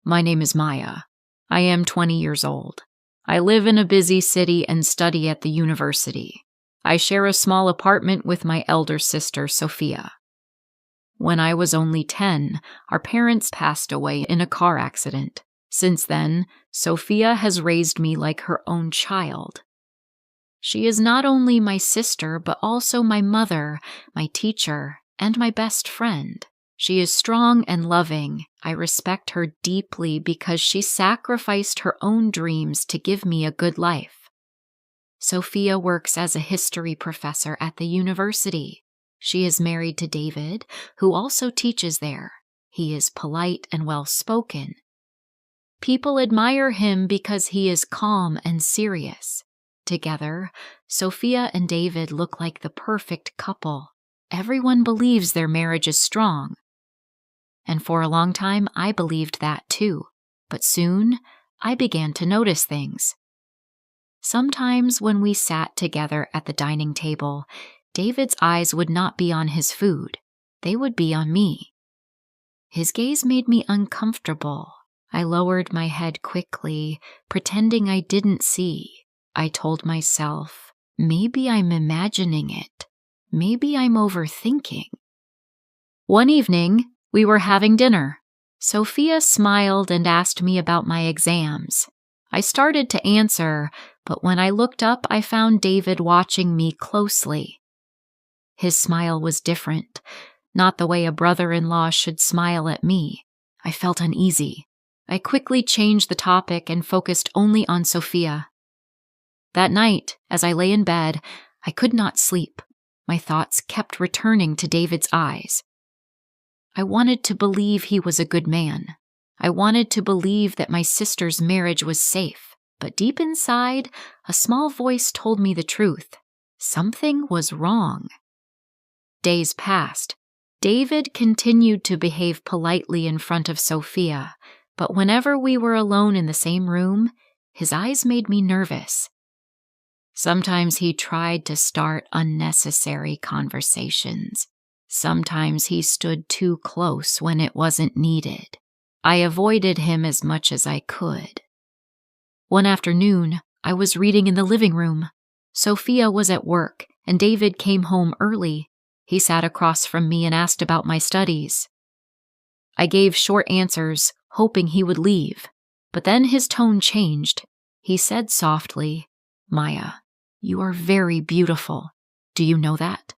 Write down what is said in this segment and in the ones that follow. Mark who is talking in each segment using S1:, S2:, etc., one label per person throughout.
S1: My name is Maya. I am 20 years old. I live in a busy city and study at the university. I share a small apartment with my elder sister, Sophia. When I was only 10, our parents passed away in a car accident. Since then, Sophia has raised me like her own child. She is not only my sister, but also my mother, my teacher, and my best friend. She is strong and loving. I respect her deeply because she sacrificed her own dreams to give me a good life. Sophia works as a history professor at the university. She is married to David, who also teaches there. He is polite and well-spoken. People admire him because he is calm and serious. Together, Sophia and David look like the perfect couple. Everyone believes their marriage is strong. And for a long time, I believed that too. But soon, I began to notice things. Sometimes when we sat together at the dining table, David's eyes would not be on his food. They would be on me. His gaze made me uncomfortable. I lowered my head quickly, pretending I didn't see. I told myself, maybe I'm imagining it. Maybe I'm overthinking. One evening, we were having dinner. Sophia smiled and asked me about my exams. I started to answer, but when I looked up, I found David watching me closely. His smile was different, not the way a brother-in-law should smile at me. I felt uneasy. I quickly changed the topic and focused only on Sophia. That night, as I lay in bed, I could not sleep. My thoughts kept returning to David's eyes. I wanted to believe he was a good man. I wanted to believe that my sister's marriage was safe. But deep inside, a small voice told me the truth. Something was wrong. Days passed. David continued to behave politely in front of Sophia, but whenever we were alone in the same room, his eyes made me nervous. Sometimes he tried to start unnecessary conversations. Sometimes he stood too close when it wasn't needed. I avoided him as much as I could. One afternoon, I was reading in the living room. Sophia was at work, and David came home early. He sat across from me and asked about my studies. I gave short answers, hoping he would leave. But then his tone changed. He said softly, "Maya, you are very beautiful. Do you know that?"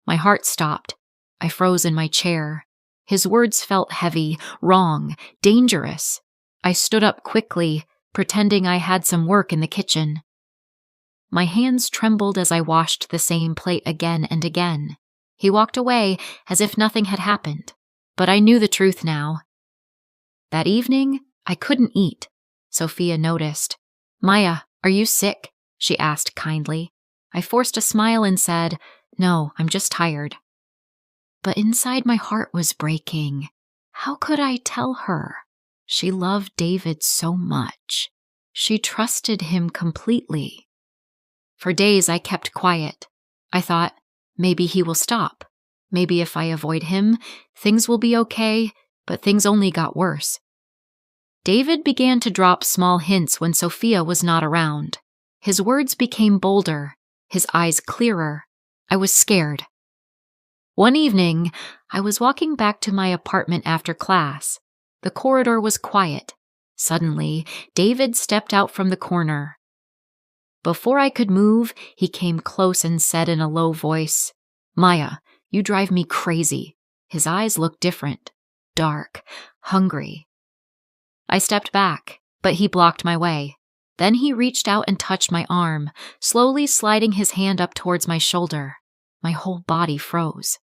S1: My heart stopped. I froze in my chair. His words felt heavy, wrong, dangerous. I stood up quickly, pretending I had some work in the kitchen. My hands trembled as I washed the same plate again and again. He walked away as if nothing had happened, but I knew the truth now. That evening, I couldn't eat. Sophia noticed. "Maya, are you sick?" she asked kindly. I forced a smile and said, "No, I'm just tired." But inside my heart was breaking. How could I tell her? She loved David so much. She trusted him completely. For days I kept quiet. I thought, maybe he will stop. Maybe if I avoid him, things will be okay, but things only got worse. David began to drop small hints when Sophia was not around. His words became bolder, his eyes clearer. I was scared. One evening, I was walking back to my apartment after class. The corridor was quiet. Suddenly, David stepped out from the corner. Before I could move, he came close and said in a low voice, "Maya, you drive me crazy." His eyes looked different, dark, hungry. I stepped back, but he blocked my way. Then he reached out and touched my arm, slowly sliding his hand up towards my shoulder. My whole body froze.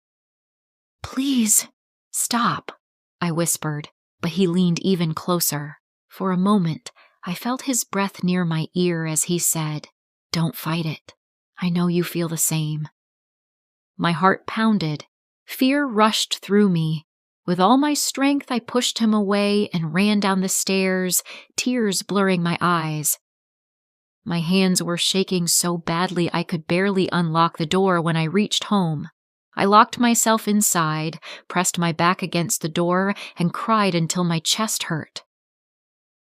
S1: "Please, stop," I whispered, but he leaned even closer. For a moment, I felt his breath near my ear as he said, "Don't fight it. I know you feel the same." My heart pounded. Fear rushed through me. With all my strength, I pushed him away and ran down the stairs, tears blurring my eyes. My hands were shaking so badly I could barely unlock the door when I reached home. I locked myself inside, pressed my back against the door, and cried until my chest hurt.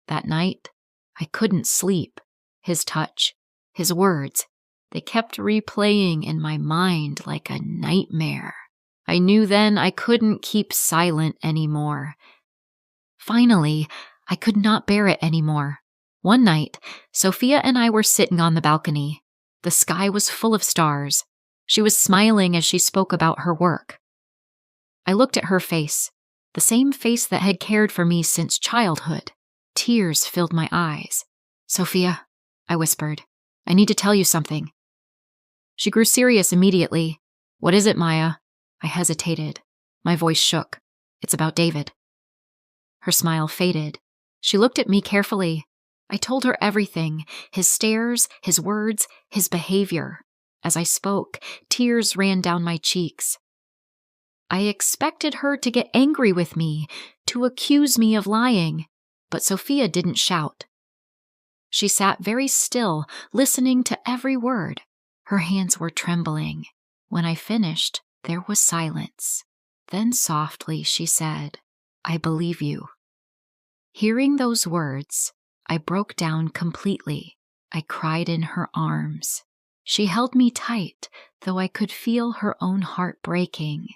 S1: That night, I couldn't sleep. His touch, his words, they kept replaying in my mind like a nightmare. I knew then I couldn't keep silent anymore. Finally, I could not bear it anymore. One night, Sophia and I were sitting on the balcony. The sky was full of stars. She was smiling as she spoke about her work. I looked at her face, the same face that had cared for me since childhood. Tears filled my eyes. "Sophia," I whispered, "I need to tell you something." She grew serious immediately. "What is it, Maya?" I hesitated. My voice shook. "It's about David." Her smile faded. She looked at me carefully. I told her everything, his stares, his words, his behavior. As I spoke, tears ran down my cheeks. I expected her to get angry with me, to accuse me of lying, but Sophia didn't shout. She sat very still, listening to every word. Her hands were trembling. When I finished, there was silence. Then softly she said, "I believe you." Hearing those words, I broke down completely. I cried in her arms. She held me tight, though I could feel her own heart breaking.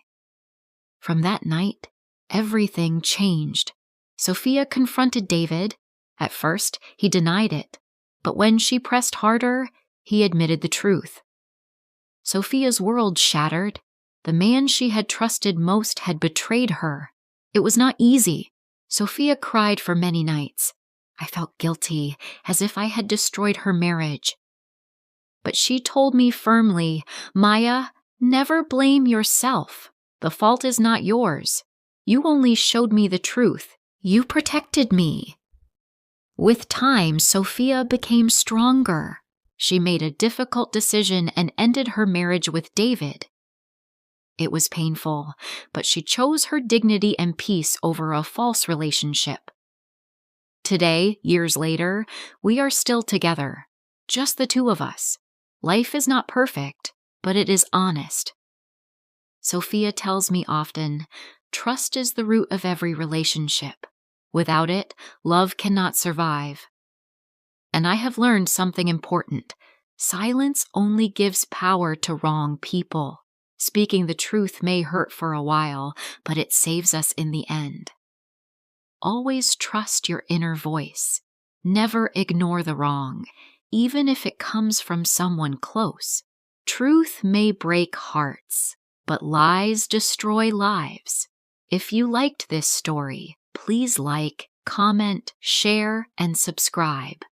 S1: From that night, everything changed. Sophia confronted David. At first, he denied it, but when she pressed harder, he admitted the truth. Sophia's world shattered. The man she had trusted most had betrayed her. It was not easy. Sophia cried for many nights. I felt guilty, as if I had destroyed her marriage. But she told me firmly, "Maya, never blame yourself. The fault is not yours. You only showed me the truth. You protected me." With time, Sophia became stronger. She made a difficult decision and ended her marriage with David. It was painful, but she chose her dignity and peace over a false relationship. Today, years later, we are still together, just the two of us. Life is not perfect, but it is honest. Sophia tells me often, trust is the root of every relationship. Without it, love cannot survive. And I have learned something important. Silence only gives power to wrong people. Speaking the truth may hurt for a while, but it saves us in the end. Always trust your inner voice. Never ignore the wrong, even if it comes from someone close. Truth may break hearts, but lies destroy lives. If you liked this story, please like, comment, share, and subscribe.